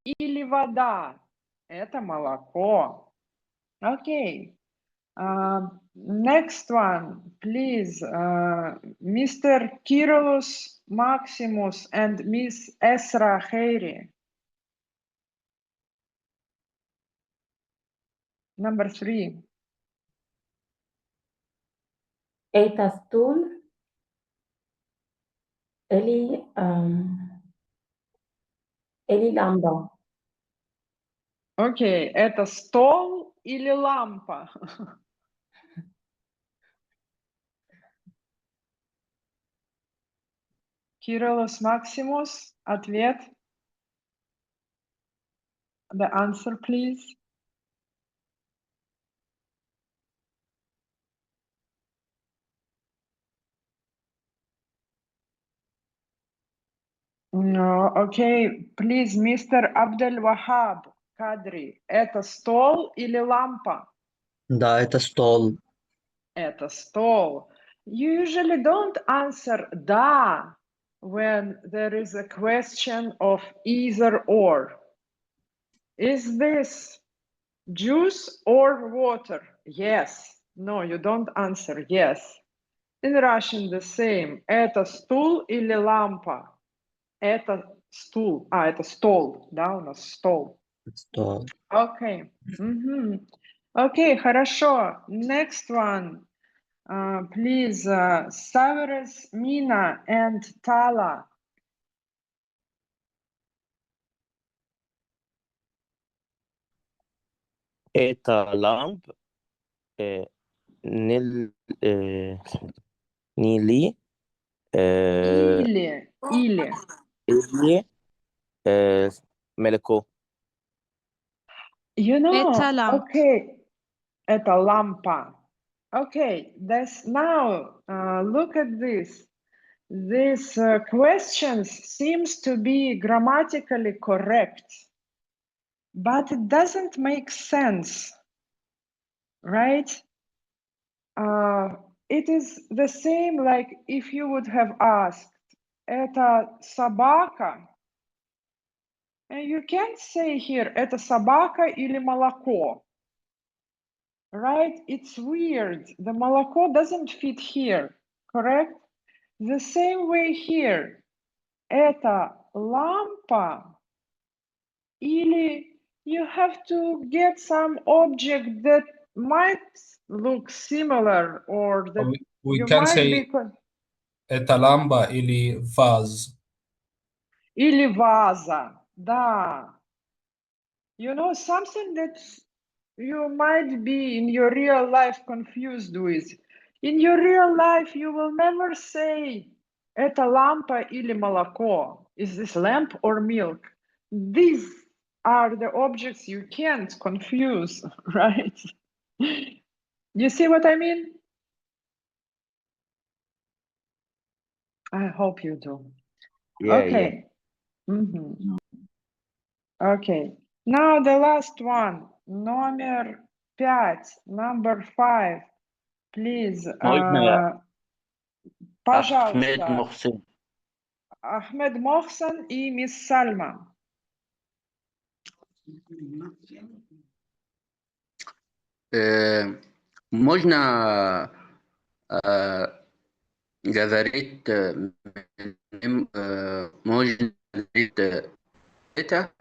или вода? Это молоко. Okay. Next one, please. Mr. Kyrillos Maximus and Miss Esra Khairi. Number 3. Это стул или лампа? Окей, это стол или лампа? Kyrillos Maximus, ответ. The answer, please. No, okay, please, Mr. Abdel Wahab Kadri. Это стол или лампа? Да, это стол. Это стол. You usually don't answer да when there is a question of either or. Is this juice or water? Yes. No, you don't answer yes. In Russian the same. Это стул или лампа? Это стул. Это стол. Да, у нас стол. Стол. Okay. Okay, хорошо. Next one. Please, Severus, Mina, and Tala. Это ламп, нили, Или. или молоко. You know, Это ламп. okay, это лампа. Okay, that's now, look at this. This question seems to be grammatically correct, but it doesn't make sense, right? It is the same like if you would have asked, это собака? And you can't say here, это собака или молоко, right? It's weird. The молоко doesn't fit here, correct? The same way here, это лампа или you have to get some object that might look similar or that we you can might say be... это лампа или vase. Или ваза, да. You know, something that you might be in your real life confused with. In your real life, you will never say, это лампа или молоко. Is this lamp or milk? These are the objects you can't confuse, right? You see what I mean? I hope you do. Yeah, Okay. Okay. Now the last one, номер 5, number 5, please. Пожалуйста. Ahmed Mohsen. Ahmed Mohsen и мисс Сальма. Можно говорить, можно говорить это?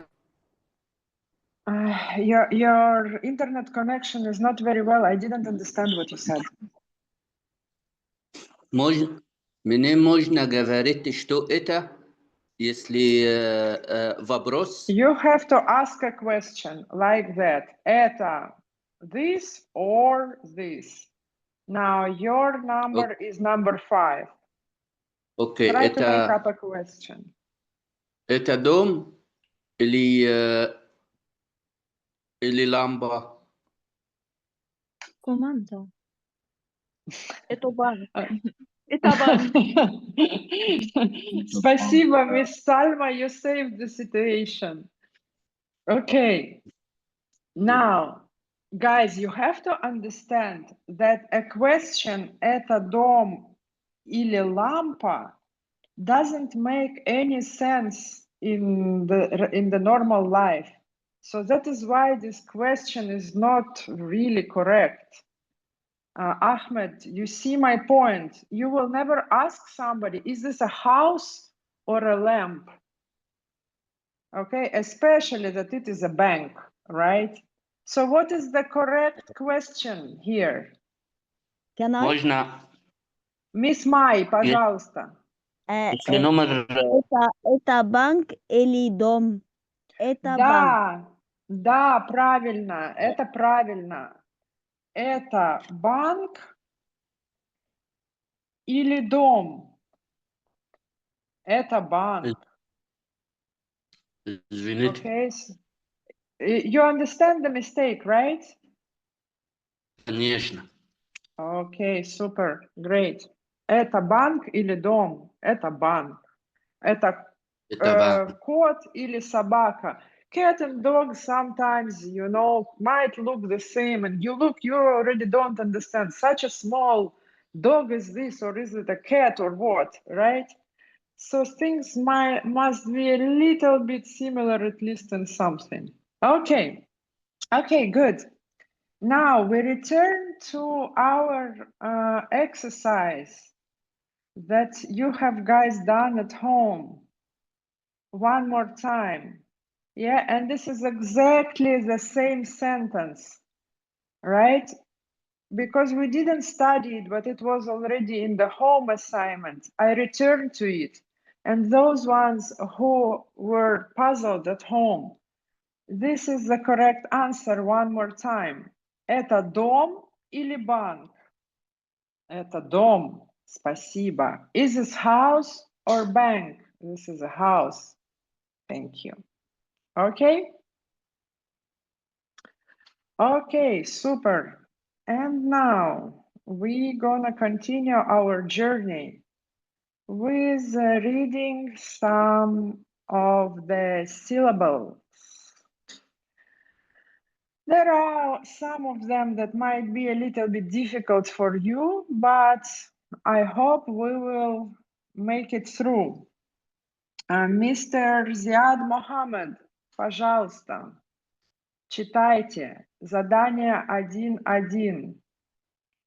Your internet connection is not very well. I didn't understand what you said. Мне можно говорить, что это, если вопрос? You have to ask a question like that. Это this or this. Now your number is number 5. Okay, Try to make up a question. Это дом или лампа? Команда. Это бар. Это бар. Спасибо, Miss Salma, you saved the situation. Okay. Now, guys, you have to understand that a question это дом или лампа doesn't make any sense in the normal life. So that is why this question is not really correct. Ahmed, you see my point. You will never ask somebody, is this a house or a lamp? Okay, especially that it is a bank, right? So what is the correct question here? Can I? можно, Miss Mai, пожалуйста. если номер Это банк или дом? Это банк. Да, правильно, это правильно. Это банк или дом? Это банк. извините, Okay, you understand the mistake, right? конечно, Okay, super, great. Это банк или дом? Это банк. Это это банк. кот или собака? Cat and dog sometimes, you know, might look the same, and you already don't understand. Such a small dog is this, or is it a cat, or what, right? So things must be a little bit similar, at least in something. Okay, good. Now we return to our exercise that you have guys done at home. One more time. Yeah, and this is exactly the same sentence, right? Because we didn't study it, but it was already in the home assignment. I returned to it. And those ones who were puzzled at home, this is the correct answer one more time. Это дом или банк? Это дом. Спасибо. Is this house or bank? This is a house. Thank you. Okay? Okay, super. And now we're gonna continue our journey with reading some of the syllables. There are some of them that might be a little bit difficult for you, but I hope we will make it through. Mr. Ziad Mohammed, пожалуйста, читайте задание 1.1,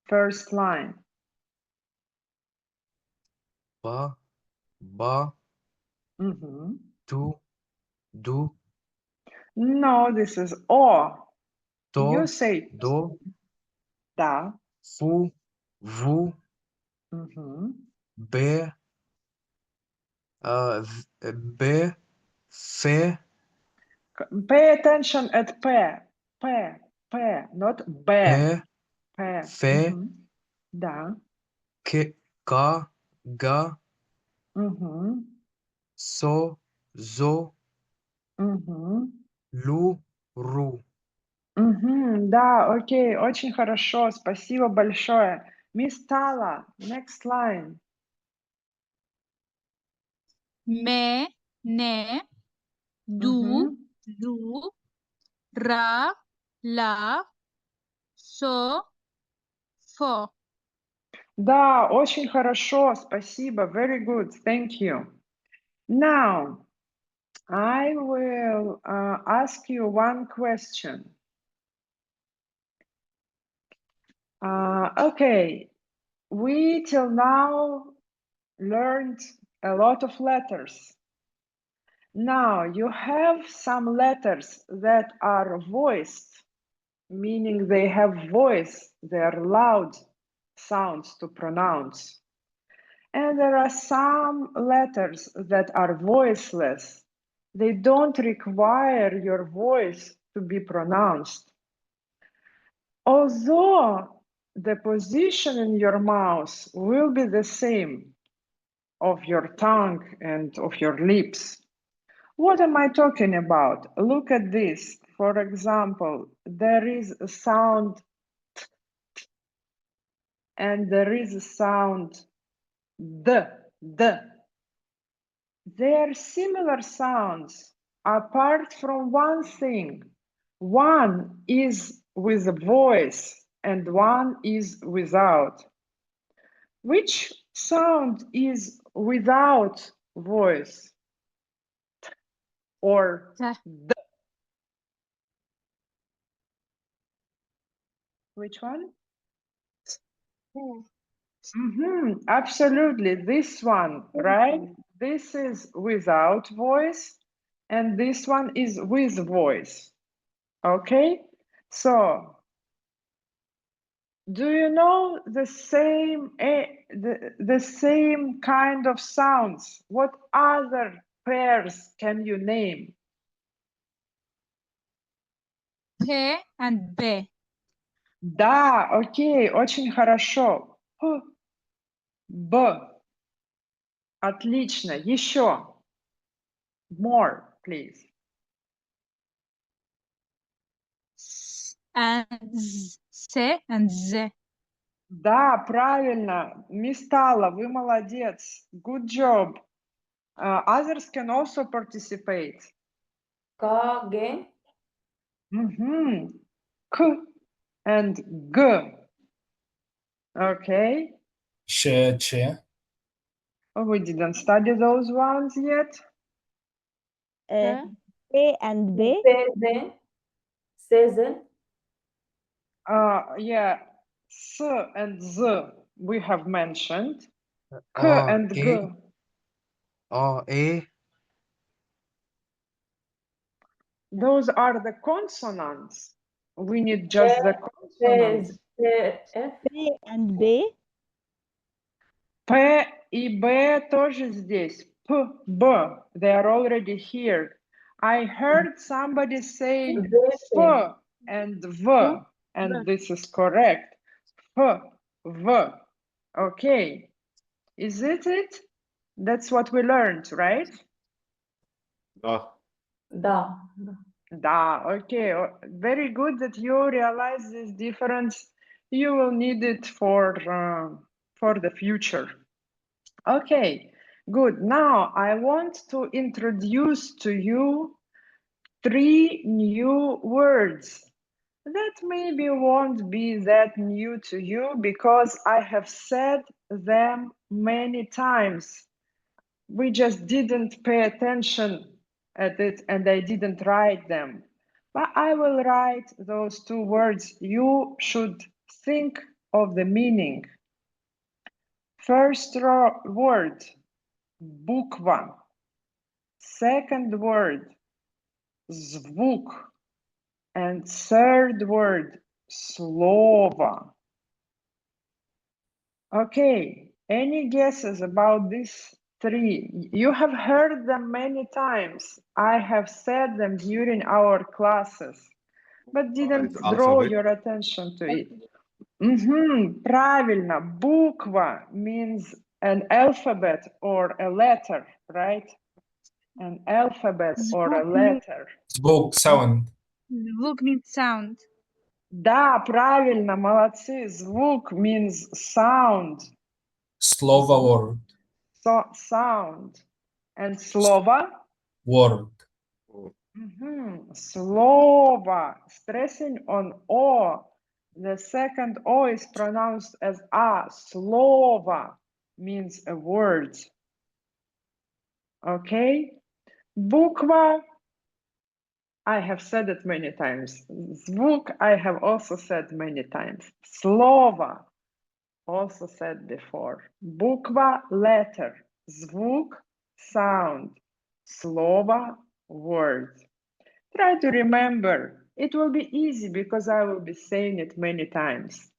first line. Ba, Mhm. do, No, this is O. to, You say do, да. fu, vu, Mhm. be, be, fe, Pay attention at P, not B. pe, P. fe, Mhm. Да. ke, ka, ga, Mhm. so, zo, Mhm. lu, ru. Mhm. Да, окей, очень хорошо, спасибо большое. Miss Tala, next line. Me, ne, du, Mhm. zu, ra, la, so, fo. Да, очень хорошо, спасибо, very good, thank you. Now, I will ask you one question. Okay, we till now learned a lot of letters. Now you have some letters that are voiced, meaning they have voice, they are loud sounds to pronounce. And there are some letters that are voiceless. They don't require your voice to be pronounced. Although the position in your mouth will be the same of your tongue and of your lips. What am I talking about? Look at this. For example, there is a sound t, and there is a sound d. They are similar sounds apart from one thing. One is with a voice and one is without. Which sound is without voice? or ت. D? Which one? Absolutely, this one, right? This is without voice, and this one is with voice. Okay, so do you know the same the same kind of sounds? What other pairs can you name? P and B. Да, окей, очень хорошо. П, Б. Отлично. Еще. More, please. S and Z. S and Z. Да, правильно. Мистала, вы молодец. Good job. Others can also participate. K, G, K and G. Okay. Ch. Oh, we didn't study those ones yet. A and B. C, Z, C, Z, Yeah, S and Z we have mentioned. K A, and G. A, E, Those are the consonants. We need just the consonants. C, F, A and B. P и B тоже здесь. P, B, they are already here. I heard somebody saying F and V, and this is correct. F, V. Okay. Is it? That's what we learned, right? Da. Da. Da, okay. Very good that you realize this difference. You will need it for the future. Okay, good. Now I want to introduce to you 3 new words that maybe won't be that new to you because I have said them many times. We just didn't pay attention at it and I didn't write them. But I will write those 2 words. You should think of the meaning. First word, буква. Second word, звук. And third word, слово. Okay, any guesses about these 3? You have heard them many times. I have said them during our classes, but didn't draw your attention to it. Правильно, буква means an alphabet or a letter, right? An alphabet or a letter. Звук, sound. Звук means sound. Да, правильно, молодцы. Звук means sound. Слово, word. So, sound. And слово? Word. Слово. Stressing on O. The second O is pronounced as A. Слово means a word. Okay? Буква. I have said it many times. Звук, I have also said many times. Слово, also said before. Буква, letter. Звук, sound. Слово, word. Try to remember. It will be easy because I will be saying it many times.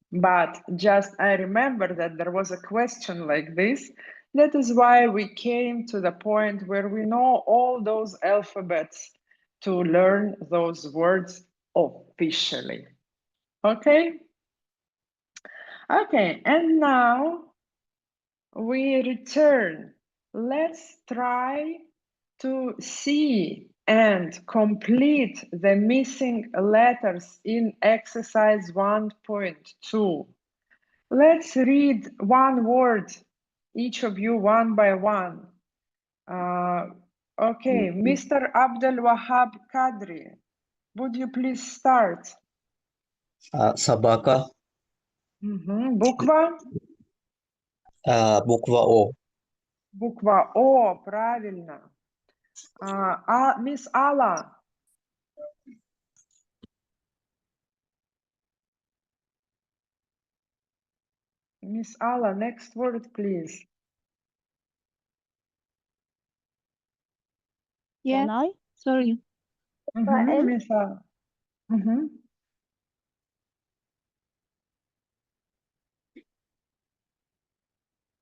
But just I remember that there was a question like this. That is why we came to the point where we know all those alphabets to learn those words officially. Okay? Okay, and now we return. Let's try to see and complete the missing letters in exercise 1.2. Let's read one word, each of you one by one. Okay, Mr. Abdel Wahab Kadri, would you please start? собака, Буква? буква О, Буква О, правильно. Miss Alla. Miss Alla, next word, please. Yeah, Can I? sorry. Miss Alla.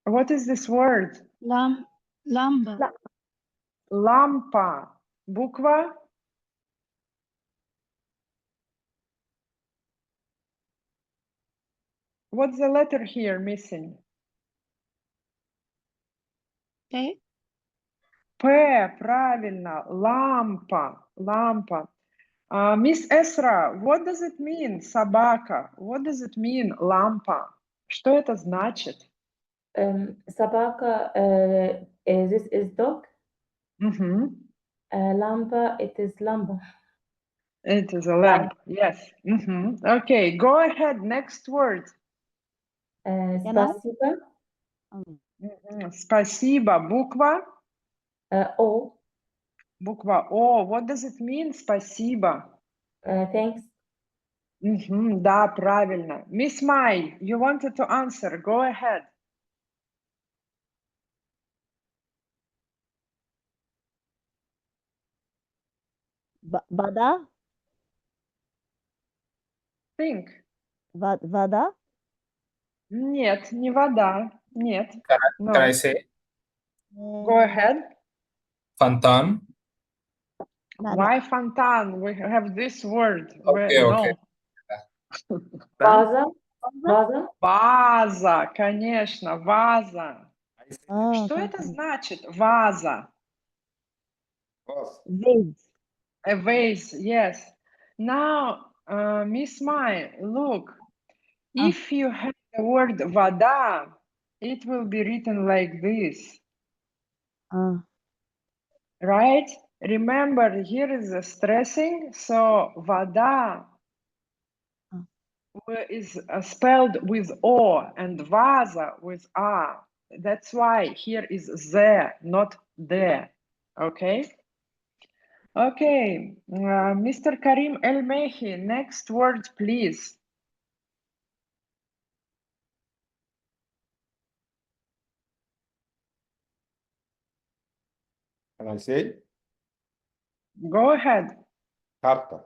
What is this word? Lamba. Lampa. Буква? What's the letter here missing? Okay. П, правильно. Лампа. Лампа. Miss Esra, what does it mean? Собака. What does it mean? Лампа. Что это значит? Sabaka, this is dog. Lampa, it is lampa. It is a lamp. Yes. Okay, go ahead. Next word. Spasiba, Спасибо. Буква? O, Буква О. What does it mean? Спасибо. thanks. Да, правильно. Miss Mai, you wanted to answer. Go ahead. Вода? Think. Вода? Нет, не вода. Нет. Can I say Go ahead. Fontan? Why fontan? We have this word. Okay, okay. Vaza, vaza, Ваза, конечно, ваза. Что это понятно. значит? Ваза. Vase. A vase, yes. Now, Miss Mai, look. If you have the word вода, it will be written like this. Right? Remember, here is the stressing. So, вода is spelled with O and vaza with A. That's why here is the, not the. Okay? Okay. Mr. Karim El Mehi, next word, please. Can I say? Go ahead. Карта.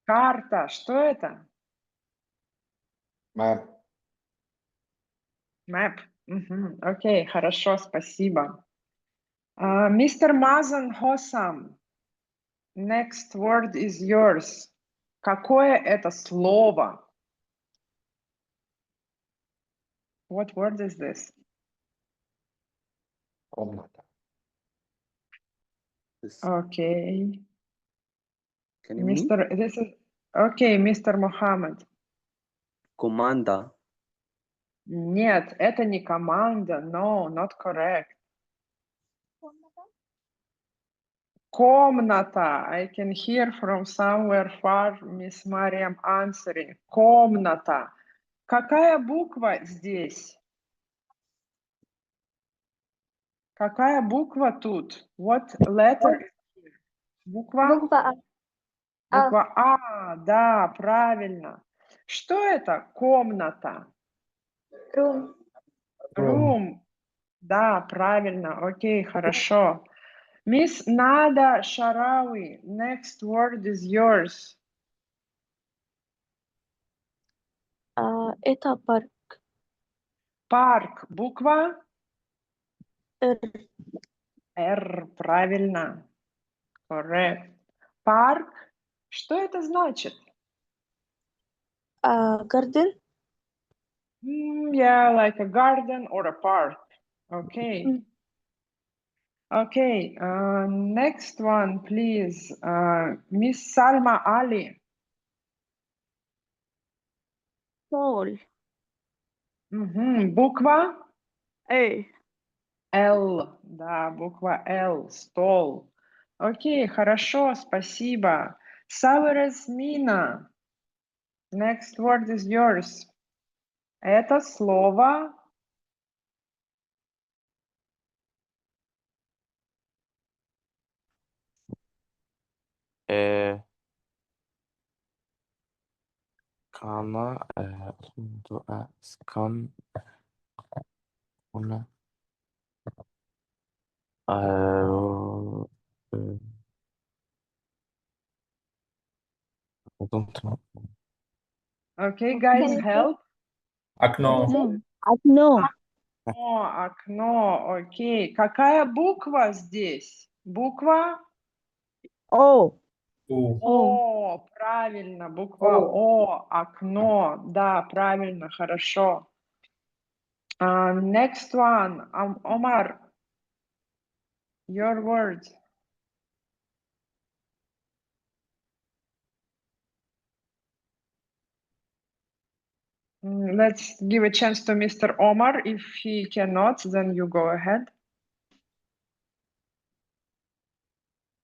Карта. Что это? Map. Map. Окей, хорошо, спасибо. Mr. Mazan Hossam, next word is yours. Какое это слово? What word is this? Комната. Okay. Can you mean? This is okay, Mr. Mohammed. Команда. Нет, это не команда. No, not correct. Комната. I can hear from somewhere far Miss Mariam answering. Комната. Какая буква здесь? Какая буква тут? What letter? Буква? Буква А. Да, правильно. Что это? Комната. Room. Да, правильно. Окей, хорошо. Miss Nada Sharawi, next word is yours. Это парк. Парк. Буква? Р. R, правильно. Correct. Парк. Что это значит? Гарден. Yeah, like a garden or a park. Okay. Okay. Next one, please. Miss Salma Ali. Стол. Буква? Эй. L. Да, буква L. Стол. Окей, хорошо, спасибо. Савересмина. Next word is yours. Это слово. كان سكن هنا I don't know. Okay, guys, help. أكنو. أكنو. Окно, окей. Какая буква здесь? Буква О. О, правильно, буква О, окно. Да, правильно, хорошо. Next one, Omar, your word. Let's give a chance to Mr. Omar. If he cannot, then you go ahead.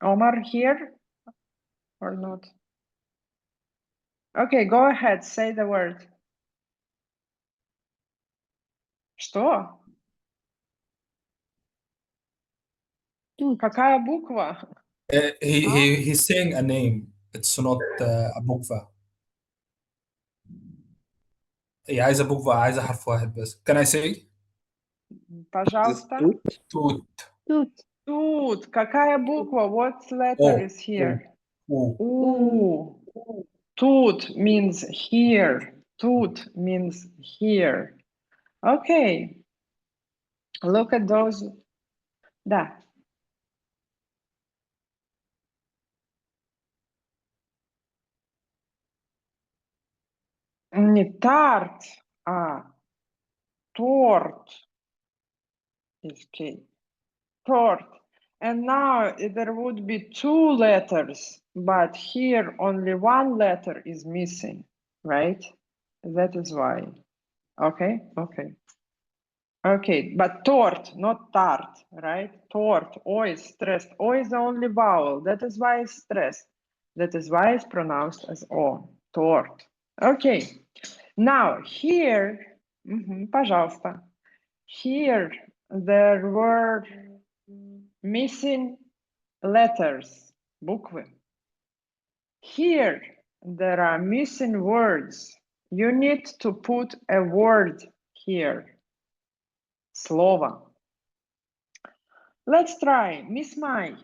Omar here or not? Okay, go ahead, say the word. Что? Какая буква? He's saying a name. It's not a بوكفا. هي عايزة بوكفا، عايزة حرف واحد بس. Can I say? Пожалуйста. توت. Тут. Какая буква? What letter is here? U. Тут means here. Тут means here. Okay. Look at those. Да. Не тарт, а торт. Okay. Tort. And now there would be two letters, but here only one letter is missing, right? That is why. Okay, okay. Okay, but tort, not tart, right? Tort, O is stressed. O is the only vowel. That is why it's stressed. That is why it's pronounced as O. Tort. Okay. Now here, пожалуйста. Here there were missing letters, буквы. Here there are missing words. You need to put a word here. Слово. Let's try. Miss Mai.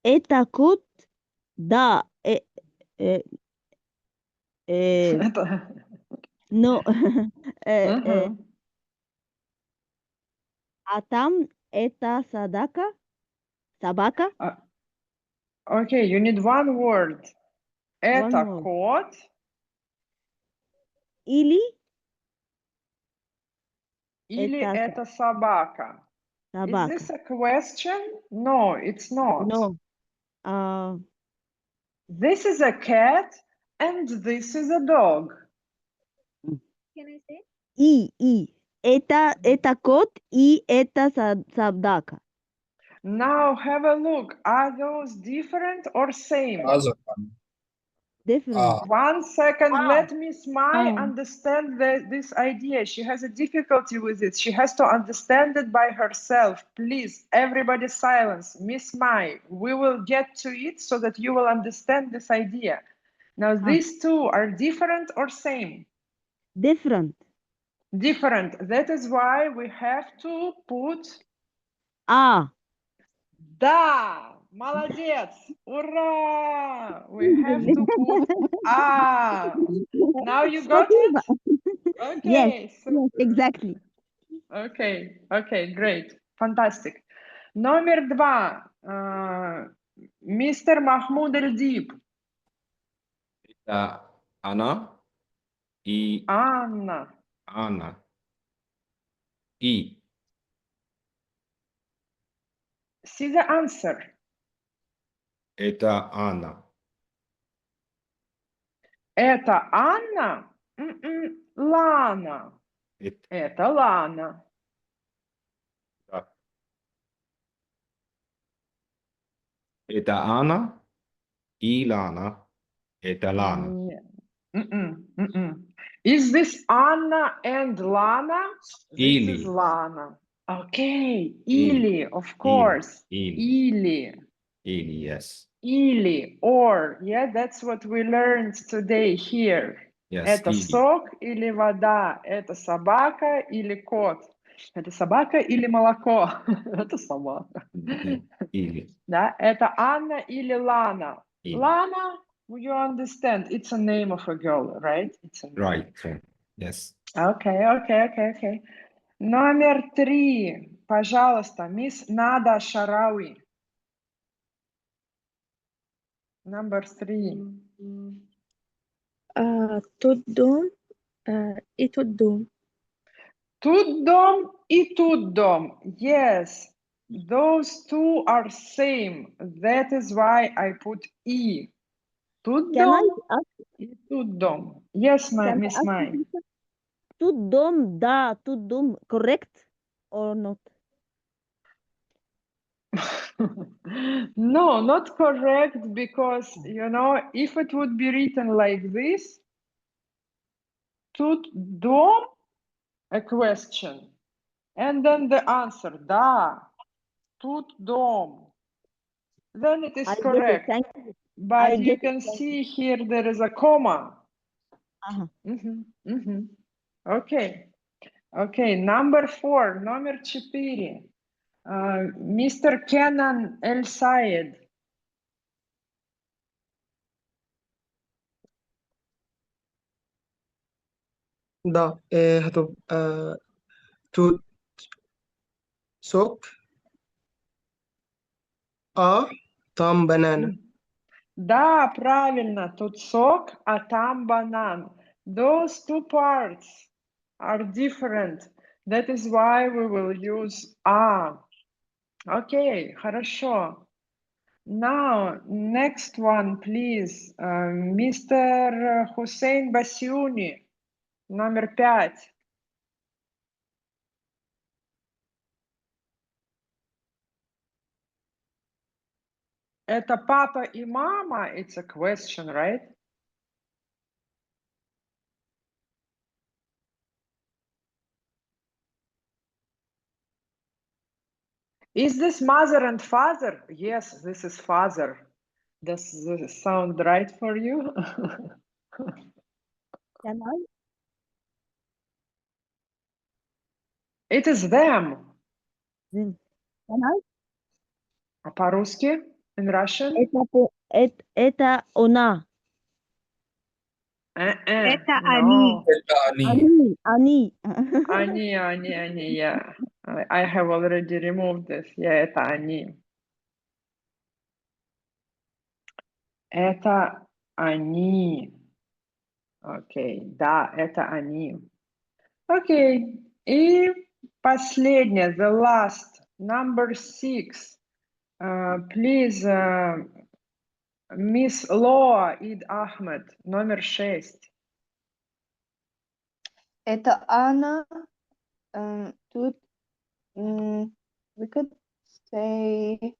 Это кот, да, но, а там это собака. Okay, you need one word. Это word. кот. Или это собака. собака. Is this a question? No, it's not. No. This is a cat and this is a dog. Can I say? И. Это кот и это собака. Now have a look. Are those different or same? Other one. Different. 1 second. Let Miss Mai understand this idea. She has a difficulty with it. She has to understand it by herself. Please, everybody silence. Miss Mai, we will get to it so that you will understand this idea. Now, these two are different or same? Different. Different. That is why we have to put... Да! Молодец! Ура! We have to put Now you got it? Okay. Yes, exactly. Okay, great. Fantastic. Номер 2. Mr. Mahmoud Al-Dib. Anna. Anna. I. See the answer. Это Анна. Это Анна? Лана. Это Лана. Да. Это Анна и Лана. Это Лана. Is this Anna and Lana? Или. This is Lana. Okay. Или, of course. Или. Ili, yes. Или, or, yeah, that's what we learned today here. Yes, Это ili. сок или вода, это собака или кот. Это собака или молоко, это собака. Ili. Да, это Анна или Лана. Ili. Lana, you understand, it's a name of a girl, right? It's a name. Right. Yes. Okay. Номер 3, пожалуйста, мисс Нада Шарауи. Number 3. تدوم и تدوم. Тут дом и тут дом. Yes, those two are same. That is why I put E. Тут Can I дом ask? и тут дом. Yes, Miss Can I Mai. ask you something? Tudum, da, tudum, correct or not? No, not correct, because, you know, if it would be written like this, тут дом, a question, and then the answer, да, тут дом, then it is I get it. correct. Thank you. I But you get it, can thank see here there is a comma. Uh-huh. Okay, number 4, номер 4. Mr. Kenan El Sayed. ده هتبقى توت سوك там банана. Да, правильно, тут сок, а там банан. Those two parts are different. That is why we will use a. Okay, хорошо. Now, next one, please. Mr. Hussein Bassiouni, номер 5. Это папа и мама, it's a question, right? Is this mother and father? Yes, this is father. Does this sound right for you? Can I? It is them. Can I? А по-русски? In Russian? Это она. Это No. Это они. Они. Они, yeah. I have already removed this. Yeah, это они. Это они. Окей, да, это они. Окей, и последнее, the last, number 6. Please, Miss Loa Ид Ahmed, номер 6. Это она. Тут we could say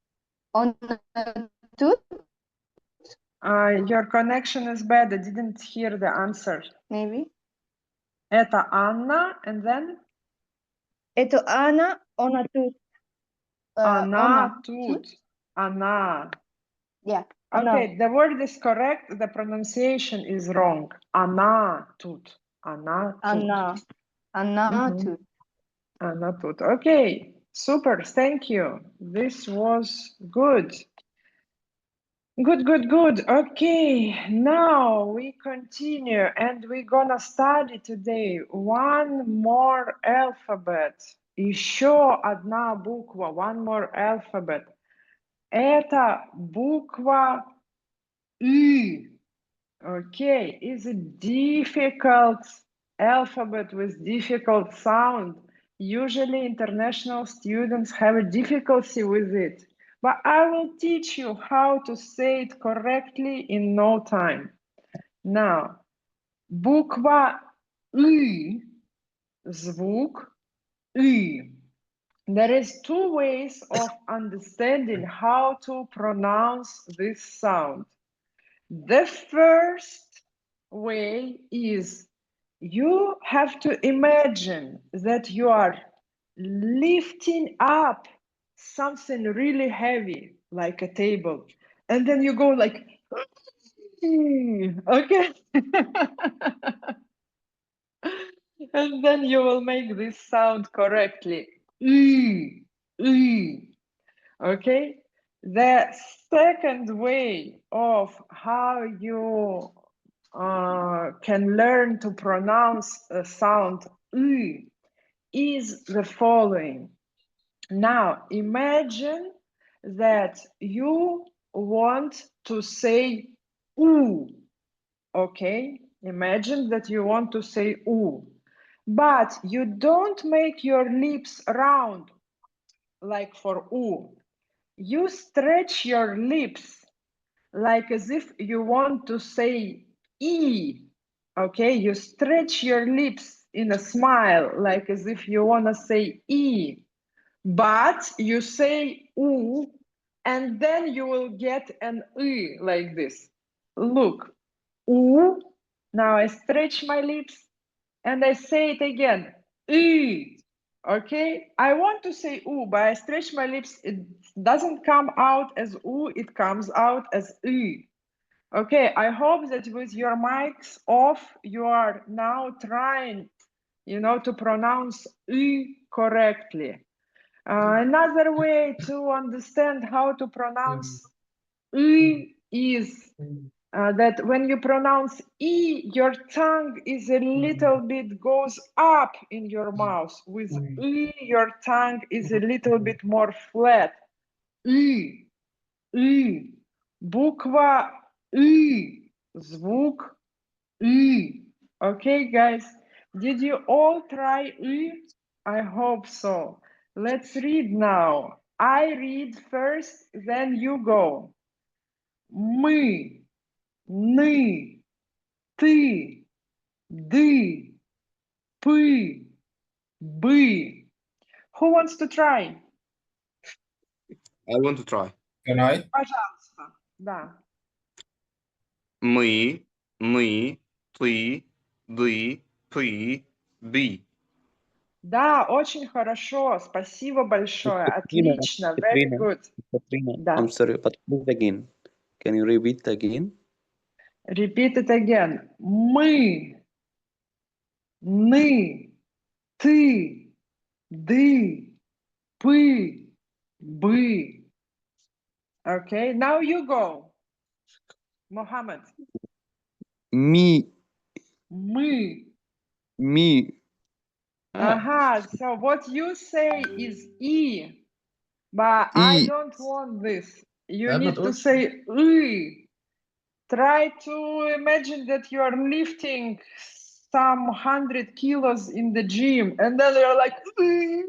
on тут Your connection is bad. I didn't hear the answer. maybe. Это Анна, and then? Это она, она тут. Она тут. Она. Yeah. Okay, the word is correct. The pronunciation is wrong. Она тут. Она тут. Она тут. Она тут. Okay, super. Thank you. This was good. Good. Okay, now we continue and we're gonna study today one more alphabet. Еще одна буква, one more alphabet. Это буква Ü. Okay, is a difficult alphabet with difficult sound. Usually international students have a difficulty with it. But I will teach you how to say it correctly in no time. Now, буква Ü, звук Ü. There is two ways of understanding how to pronounce this sound. The first way is you have to imagine that you are lifting up something really heavy. like a table. And then you go like, okay. And then you will make this sound correctly. Okay. The second way of how you can learn to pronounce a sound is the following. Now imagine that you want to say oo. Okay, imagine that you want to say oo, but you don't make your lips round like for oo. You stretch your lips like as if you want to say e. Okay, you stretch your lips in a smile like as if you want to say e, but you say oo, and then you will get an e like this. Look, oo. Now I stretch my lips and I say it again, e. Okay, I want to say oo, but I stretch my lips. It doesn't come out as oo, it comes out as e. Okay, I hope that with your mics off, you are now trying, to pronounce e correctly. Another way to understand how to pronounce e is that when you pronounce e, your tongue is a little bit goes up in your mouth. With e, your tongue is a little bit more flat. E, e, буква e, звук e. Okay, guys, did you all try e? I hope so. Let's read now. I read first, then you go. Мы, ны, ты, ды, пы, бы. Who wants to try? I want to try. Can I? Пожалуйста. Да. Мы, ты, ды, пы, бы. Да, очень хорошо. Спасибо большое. Отлично. Very good. Да. I'm sorry, but please again. Can you repeat again? Repeat it again. Мы, ны, ты, ды, пы, бы. Okay, now you go. Mohammed. Me, Мы. me. Aha, so what you say is E, but I E. don't want this. You Yeah, need but to also- say E. Try to imagine that you are lifting some 100 kilos in the gym and then you're like, "Ee."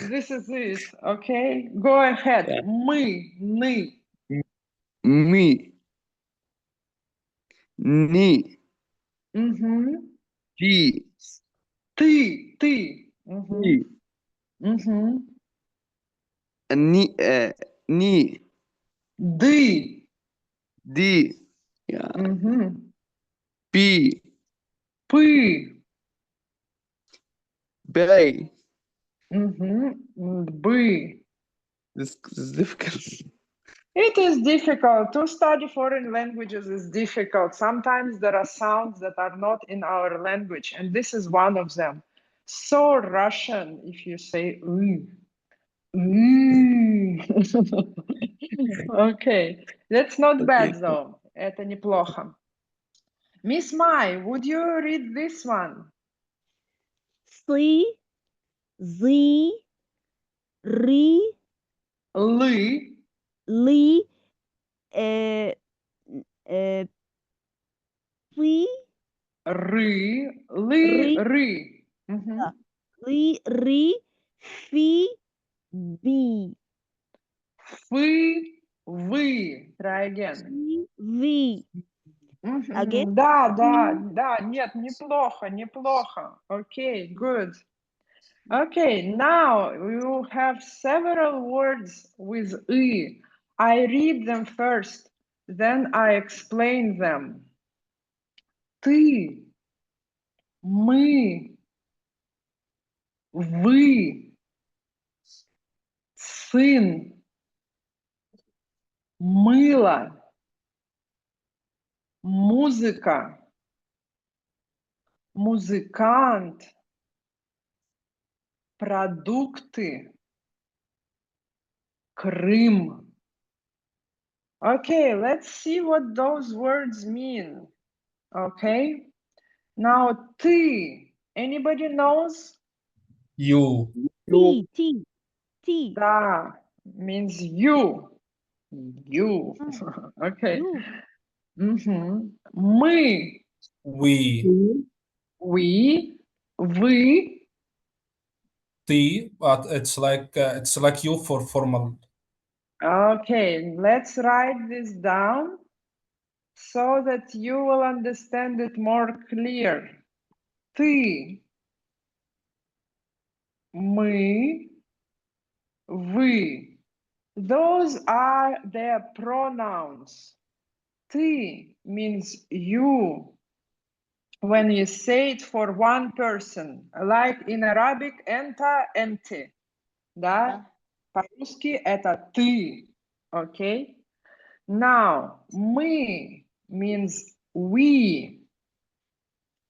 This is it, okay? Go ahead. Yeah. Мы, ны. Me. Ni. Мгм. Ти. Ты. Мгм. Ти. Мгм. Ni. Ni. Ды. Ди. Yeah. Мгм. Пи. Пы. Bay. Мгм. Бы. This is difficult. It is difficult. To study foreign languages is difficult. Sometimes there are sounds that are not in our language, and this is one of them. So Russian, if you say Okay, that's not bad though. Это неплохо. Miss Mai, would you read this one? Сы, зы, ры, Лы, лы, э, э, пы, ры, лы, ры, ры. Мгм. лы, ры, фи, би, Фы, вы. Try again. фи, ви. Again? Да, нет, неплохо. Okay, good. Okay, now you have several words with «и». I read them first, then I explain them. Ты, мы, вы, сын, мыло, музыка, музыкант, продукты, Крым. Okay, let's see what those words mean. Okay, now ты. Anybody knows? You. T. Да, means you. You. Okay. You. Мы. We. We. Вы. T, but it's like you for formal. Okay, let's write this down so that you will understand it more clear. Ты. Мы. Вы. Those are their pronouns. Ты means you when you say it for one person, like in Arabic enta, ente. Да? По-русски это ты. Okay? Now, мы means we.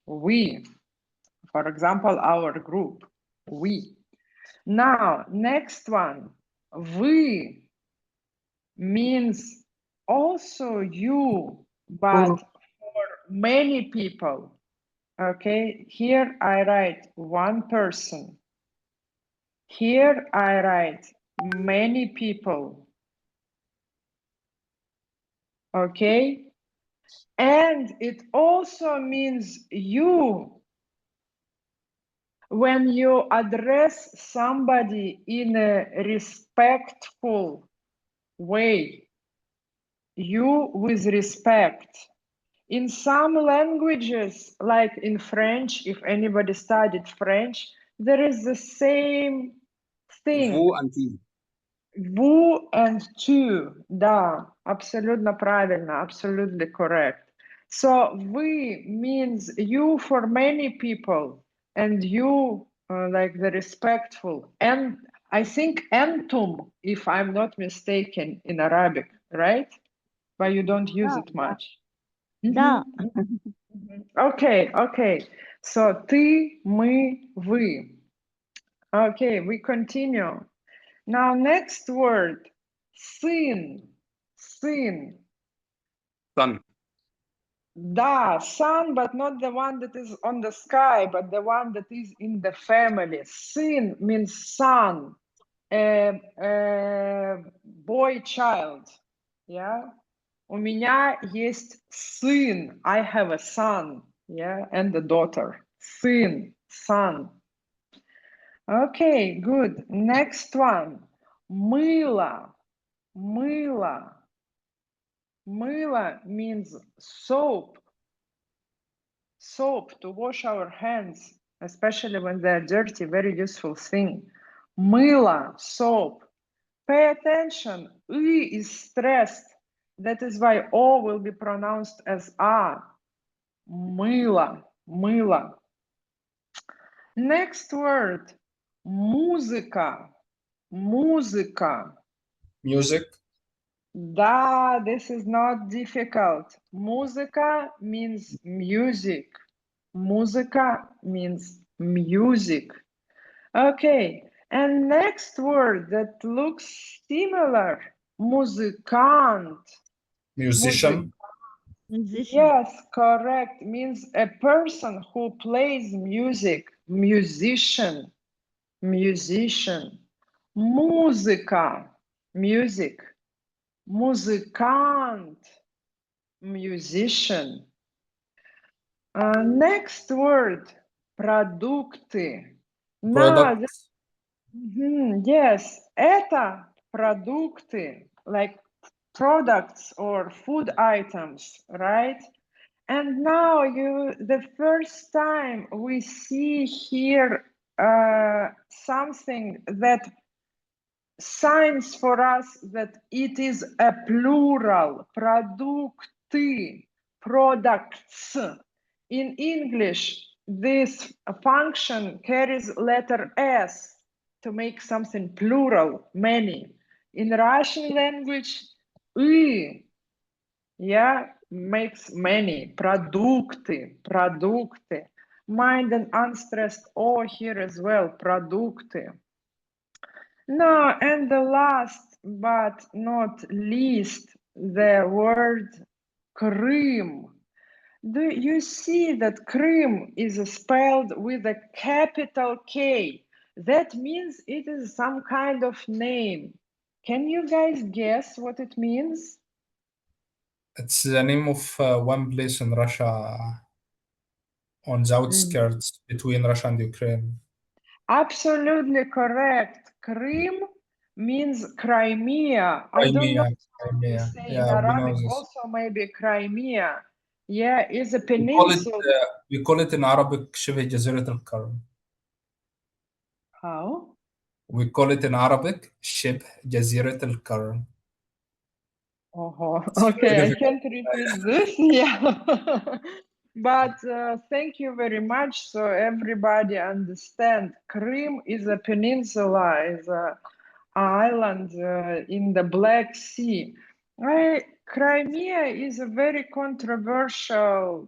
We. For example, our group. We. Now, next one. Вы means also you, but for many people. Okay, here I write one person. Here I write many people. Okay, and it also means you when you address somebody in a respectful way. You with respect. In some languages, like in French, if anybody studied French, there is the same thing. Vous and tu. Vous and tu. Да, абсолютно правильно, absolutely correct. So вы means you for many people, and you like the respectful. And I think entum, if I'm not mistaken, in Arabic, right? But you don't use it much. Да. Okay, okay. So ты, мы, вы. Okay, we continue. Now next word, сын. Сын. Son. Да, son, but not the one that is on the sky, but the one that is in the family. Сын means son, boy child. Yeah. У меня есть сын. I have a son, yeah, and a daughter. Сын, son. Okay, good. Next one. Мыло. Мыло. Мыло means soap. Soap, to wash our hands, especially when they're dirty, very useful thing. Мыло, soap. Pay attention. I is stressed. That is why O will be pronounced as A. Мыло, мыло. Next word. Музыка. Музыка. Music. Да, this is not difficult. Музыка means music. Музыка means music. Okay, and next word that looks similar. Музыкант. Musician. Musician. Yes, correct. Means a person who plays music. Musician. Musician. Музыка. Music. Музыкант. Musician. Next word. Продукты. Product. Yes, это продукты, like products or food items, right? And now the first time we see here something that signs for us that it is a plural, продукты, products. In English, this function carries letter S to make something plural, many. In Russian language, Yeah, makes many. Продукты, продукты. Mind and unstressed O here as well, продукты. No, and the last but not least, the word Крым. Do you see that Крым is spelled with a capital K? That means it is some kind of name. Can you guys guess what it means? It's the name of one place in Russia on the outskirts between Russia and Ukraine. Absolutely correct. Крым means Crimea. I don't know how they say in Yeah, we know Arabic this. also maybe Crimea. Yeah, it's a We call peninsula. we call it in Arabic شبه جزيرة القرم. How? We call it in Arabic شبه جزيرة القرم. Oh, It's very okay, I difficult. can't repeat this. Yeah. But thank you very much. So everybody understand, Crimea is a peninsula, is an island in the Black Sea. Crimea is a very controversial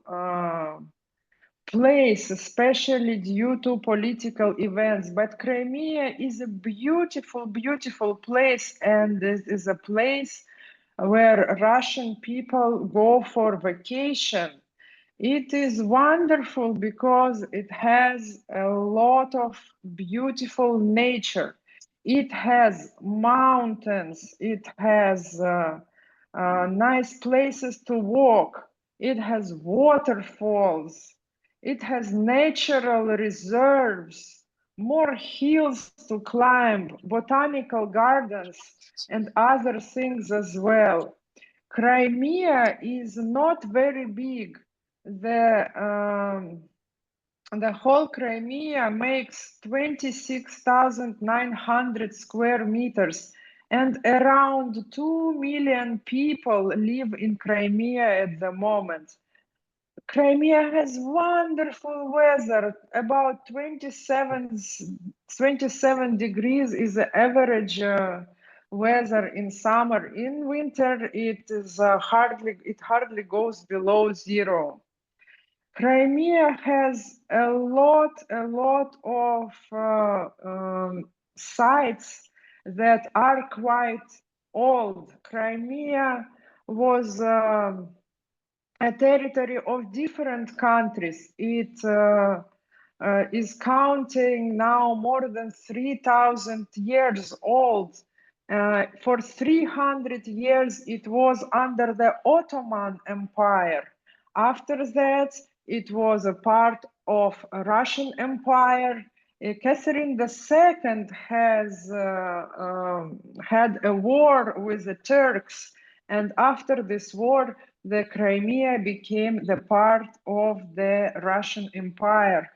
place, especially due to political events. But Crimea is a beautiful, beautiful place, and this is a place where Russian people go for vacation. It is wonderful because it has a lot of beautiful nature. It has mountains, it has nice places to walk, it has waterfalls, it has natural reserves, more hills to climb, botanical gardens, and other things as well. Crimea is not very big. The whole Crimea makes 26,900 square meters, and around 2 million people live in Crimea at the moment. Crimea has wonderful weather. About 27 degrees is the average weather in summer. In winter, it hardly goes below zero. Crimea has a lot of sites that are quite old. Crimea was a territory of different countries. It is counting now more than 3,000 years old. For 300 years, it was under the Ottoman Empire. After that, it was a part of a Russian Empire. Catherine II has had a war with the Turks, and after this war, the Crimea became the part of the Russian Empire.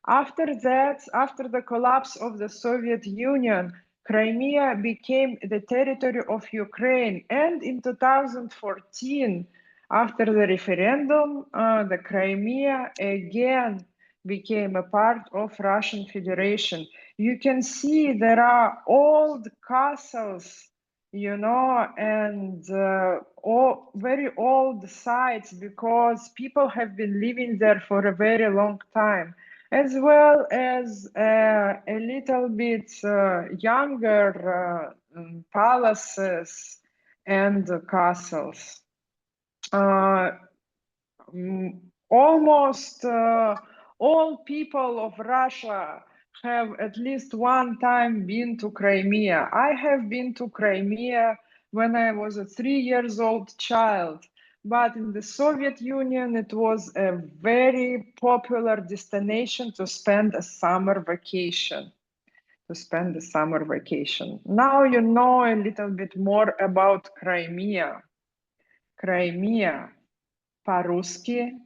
After that, after the collapse of the Soviet Union, Crimea became the territory of Ukraine. And in 2014, after the referendum, the Crimea again became a part of Russian Federation. You can see there are old castles, you know, and very old sites because people have been living there for a very long time, as well as a little bit younger palaces and castles. Almost all people of Russia have at least one time been to Crimea. I have been to Crimea when I was a 3-year-old child, but in the Soviet Union, it was a very popular destination to spend a summer vacation. Now you know a little bit more about Crimea. Crimea, по-русски,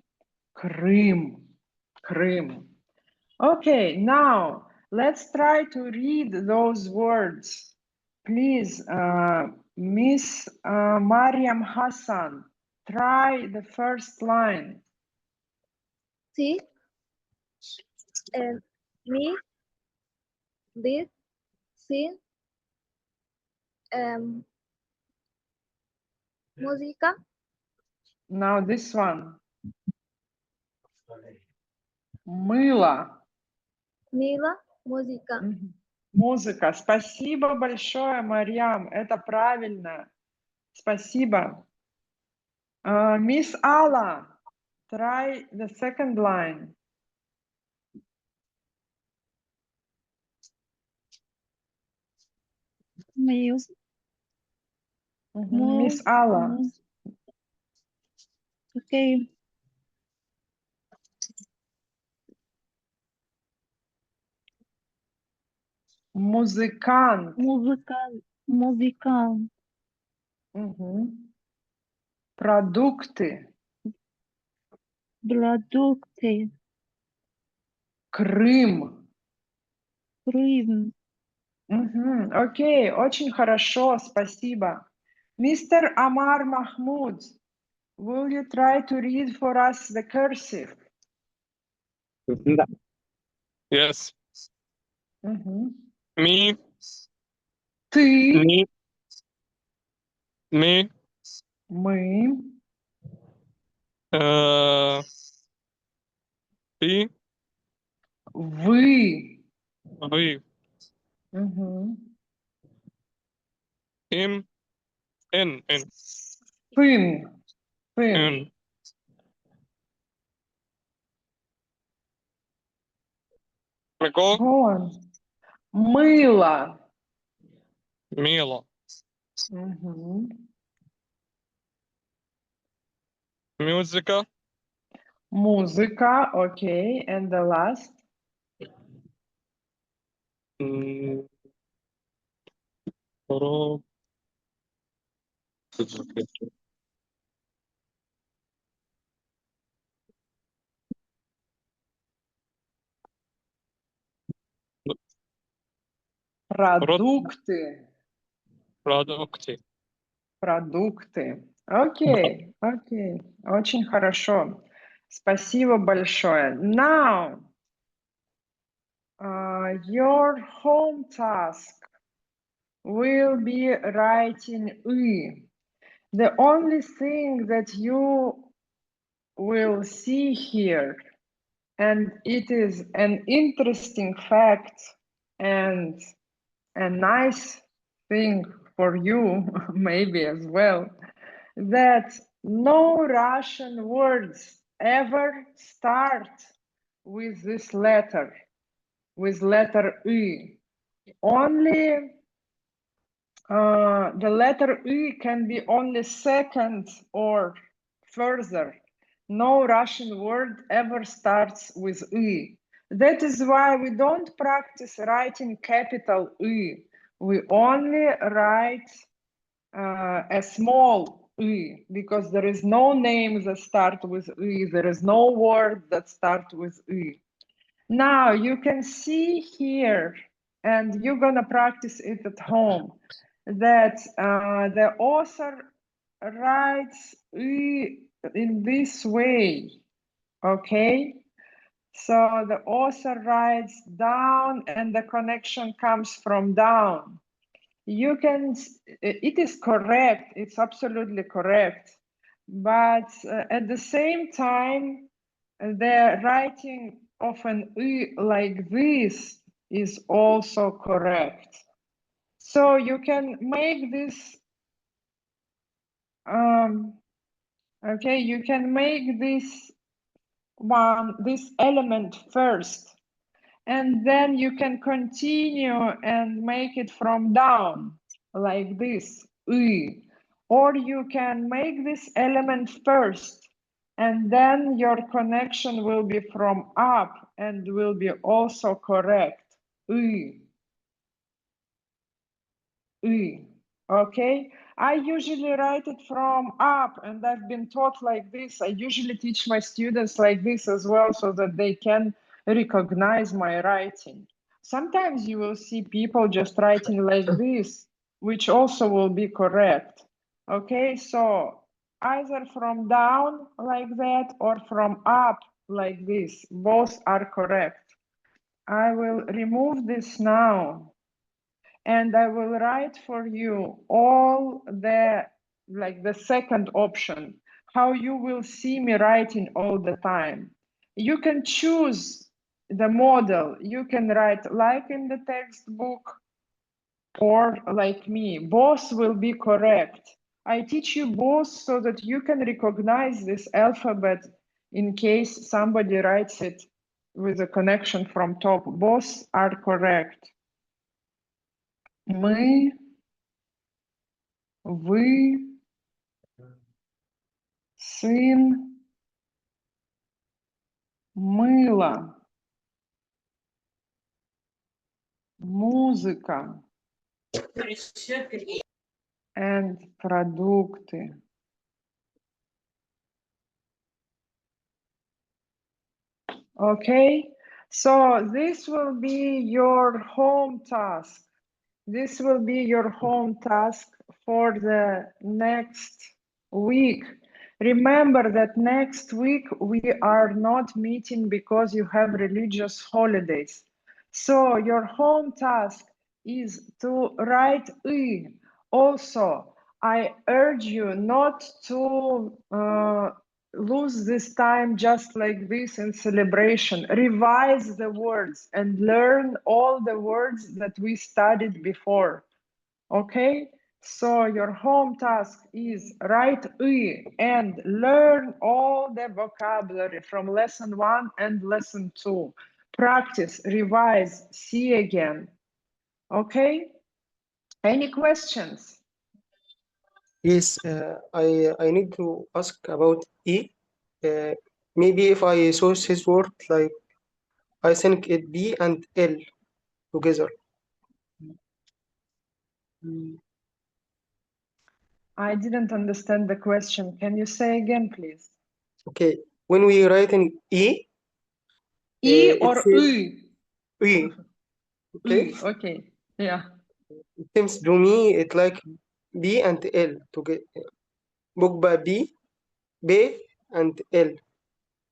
Крым. Okay, now let's try to read those words. Please, Miss Mariam Hassan, try the first line. Sí. Me. Did. Seen. Música. Now this one. Мыло. Мыло. Música. Музыка. Спасибо большое, Марьям. Это правильно. Спасибо. Miss Alla, try the second line. Music. Miss Alla. Okay. Музыкант. Музыкант. Продукты. Продукты. Крым. Крым. Окей, очень хорошо, спасибо. Mr. Amar Mahmoud, will you try to read for us the cursive? Yes. Me. Ты. Me. Me. Мы. Ты. Вы. Вы. Им. Ин. Сын. Ин. Go on. Мыло. Мило. Музыка. Музыка, okay, and the last? Продукты. Продукты. Продукты. Окей, окей. Очень хорошо. Спасибо большое. Now, your home task will be writing «ы». The only thing that you will see here, and it is an interesting fact and a nice thing for you, maybe as well, that no Russian words ever start with this letter, with letter «ы». Only the letter «ы» can be only second or further. No Russian word ever starts with «ы». That is why we don't practice writing capital «ы». We only write a small «ы», because there is no name that starts with «ы». There is no word that starts with «ы». Now you can see here, and you're gonna practice it at home, that the author writes «ы» in this way, okay? So the author writes down and the connection comes from down. You can, it is correct, it's absolutely correct. But at the same time, the writing of an «ы» like this is also correct. So you can make this, okay, you can make this element first, and then you can continue and make it from down, like this, «ы». Or you can make this element first, and then your connection will be from up and will be also correct, «ы». «ы». Okay, I usually write it from up, and I've been taught like this. I usually teach my students like this as well, so that they can recognize my writing. Sometimes you will see people just writing like this, which also will be correct. Okay, so either from down like that or from up like this, both are correct. I will remove this now, and I will write for you all the like the second option, how you will see me writing all the time. You can choose the model. You can write like in the textbook or like me. Both will be correct. I teach you both so that you can recognize this alphabet in case somebody writes it with a connection from top. Both are correct. Мы, вы, сын, мыло, музыка and продукты. Okay, so this will be your home task. This will be your home task for the next week. Remember that next week we are not meeting because you have religious holidays. So your home task is to write I. Also, I urge you not to lose this time just like this in celebration. Revise the words and learn all the words that we studied before. Okay? So your home task is write I and learn all the vocabulary from lesson 1 and lesson 2. Practice, revise, see again. Okay? Any questions? Yes, I need to ask about E. Maybe if I source his word, like I think it B and L together. I didn't understand the question. Can you say again, please? Okay, when we write in E, E it or says I? E. Okay, Okay, yeah. it seems to me it like B and L together. Bugba B, B and L.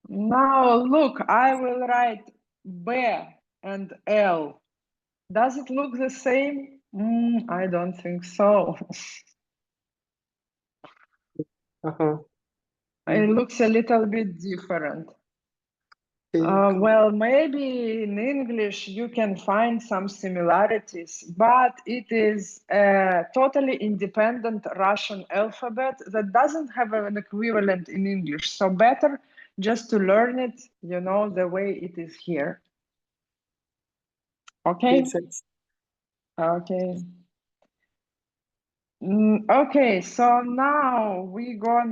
Now look, I will write B and L. Does it look the same? I don't think so. It looks a little bit different. Well, maybe in English you can find some similarities, but it is a totally independent Russian alphabet that doesn't have an equivalent in English. So better just to learn it, you know, the way it is here. Okay? Okay. Okay, so now we're gonna